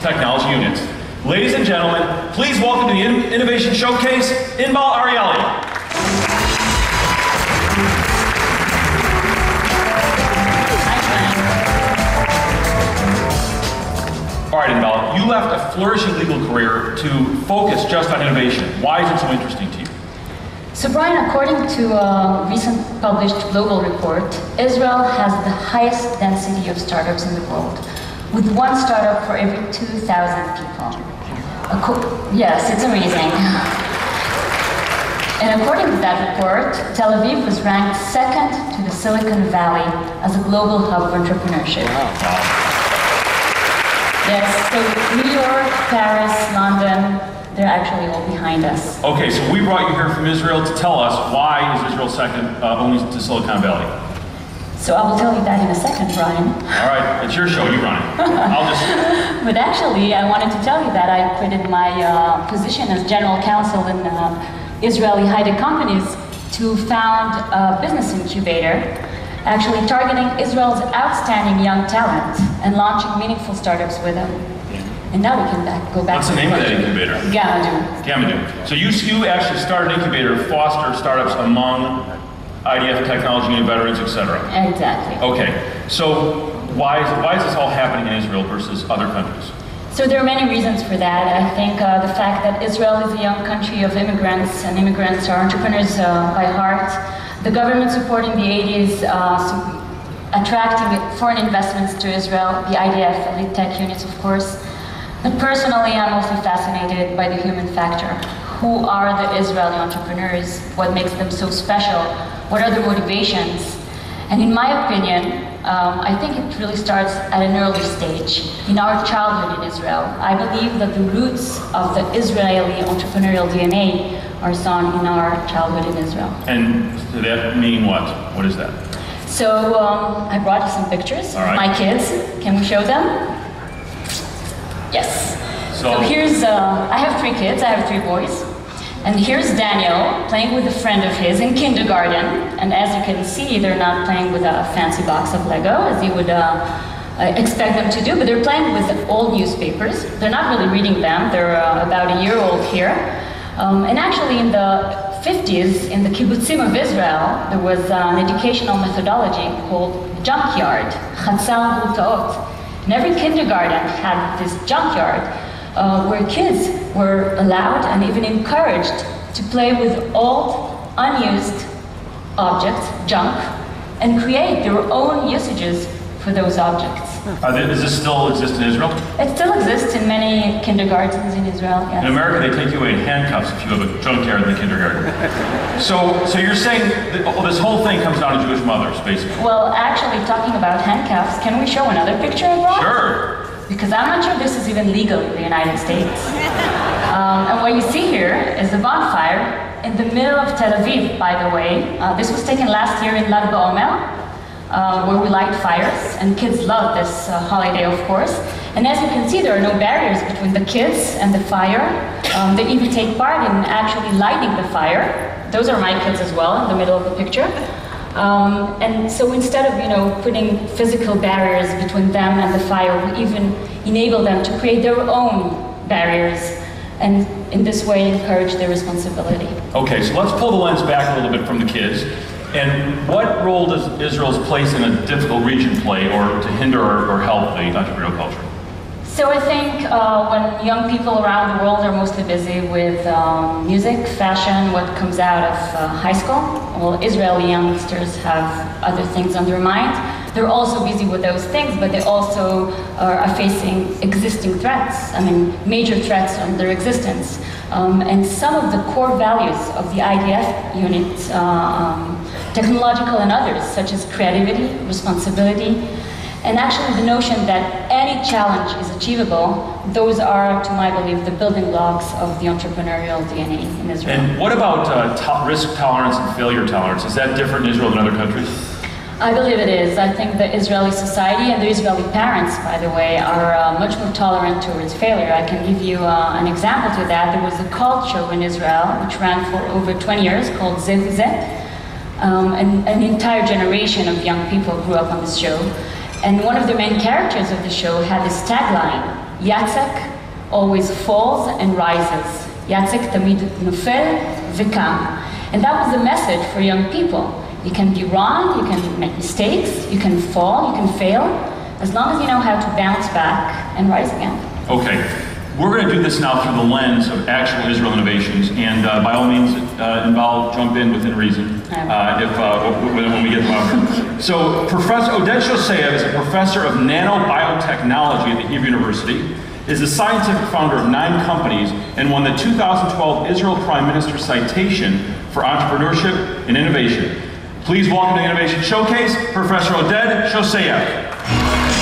technology units. Ladies and gentlemen, please welcome to the Innovation Showcase, Inbal Arieli. All right, Inbal, you left a flourishing legal career to focus just on innovation. Why is it so interesting to you? So Brian, according to a recent published global report, Israel has the highest density of startups in the world, with one startup for every 2,000 people. Yes, it's amazing. And according to that report, Tel Aviv was ranked second to the Silicon Valley as a global hub of entrepreneurship. Wow. Yes, so New York, Paris, London, they're actually all behind us. Okay, so we brought you here from Israel to tell us why is Israel second only to Silicon Valley? So I will tell you that in a second, Brian. All right, it's your show, you run it. I'll just... But actually, I wanted to tell you that I quitted my position as general counsel in Israeli high-tech companies to found a business incubator, actually targeting Israel's outstanding young talent and launching meaningful startups with them. And now we can go back. What's the name of that incubator? Gamadu. So you actually started an incubator to foster startups among IDF technology and veterans, etc. Exactly. Okay. So why is this all happening in Israel versus other countries? So there are many reasons for that. I think the fact that Israel is a young country of immigrants, and immigrants are entrepreneurs by heart. The government supporting the 80s, attracting foreign investments to Israel, the IDF, elite tech units, of course. But personally, I'm mostly fascinated by the human factor. Who are the Israeli entrepreneurs? What makes them so special? What are their motivations? And in my opinion, I think it really starts at an early stage, in our childhood in Israel. I believe that the roots of the Israeli entrepreneurial DNA are sown in our childhood in Israel. And does that mean what? What is that? So I brought you some pictures of my kids. Can we show them? Yes. So here's, I have 3 kids, I have 3 boys. And here's Daniel playing with a friend of his in kindergarten. And as you can see, they're not playing with a fancy box of Lego, as you would expect them to do, but they're playing with old newspapers. They're not really reading them. They're about a year old here. And actually in the 50s, in the kibbutzim of Israel, there was an educational methodology called junkyard, chatzar gultaot. And every kindergarten had this junkyard where kids were allowed and even encouraged to play with old, unused objects, junk, and create their own usages for those objects. Does this still exist in Israel? It still exists in many kindergartens in Israel, yes. In America, they take you away in handcuffs if you have a junkyard in the kindergarten. So you're saying that this whole thing comes down to Jewish mothers, basically? Well, actually, talking about handcuffs, can we show another picture I brought? Sure. Because I'm not sure this is even legal in the United States. And what you see here is a bonfire in the middle of Tel Aviv, by the way. This was taken last year in Lag BaOmer, where we light fires, and kids love this holiday, of course. And as you can see, there are no barriers between the kids and the fire. They even take part in actually lighting the fire. Those are my kids as well, in the middle of the picture. And so instead of, putting physical barriers between them and the fire, we even enable them to create their own barriers, and in this way encourage their responsibility. Okay, so let's pull the lens back a little bit from the kids. And what role does Israel's place in a difficult region play, or to hinder or help the entrepreneurial culture? So I think when young people around the world are mostly busy with music, fashion, what comes out of high school, well, Israeli youngsters have other things on their mind. They're also busy with those things, but they also are facing existing threats, major threats on their existence. And some of the core values of the IDF unit, technological and others, such as creativity, responsibility, and actually the notion that any challenge is achievable, those are, to my belief, the building blocks of the entrepreneurial DNA in Israel. And what about risk tolerance and failure tolerance? Is that different in Israel than other countries? I believe it is. I think the Israeli society and the Israeli parents, by the way, are much more tolerant towards failure. I can give you an example to that. There was a cult show in Israel, which ran for over 20 years, called Zeh V'Zeh. And an entire generation of young people grew up on this show. And one of the main characters of the show had this tagline, Yatsek always falls and rises. Yatsek tamid nofel v'kam. And that was the message for young people. You can be wrong, you can make mistakes, you can fall, you can fail, as long as you know how to bounce back and rise again. Okay, we're going to do this now through the lens of actual Israel innovations, and by all means, Inbal, jump in within reason when we get to it. So, Professor Oded Shoseyev is a professor of nanobiotechnology at the Hebrew University, is the scientific founder of 9 companies, and won the 2012 Israel Prime Minister Citation for Entrepreneurship and Innovation. Please welcome to the Innovation Showcase, Professor Oded Shoseyev.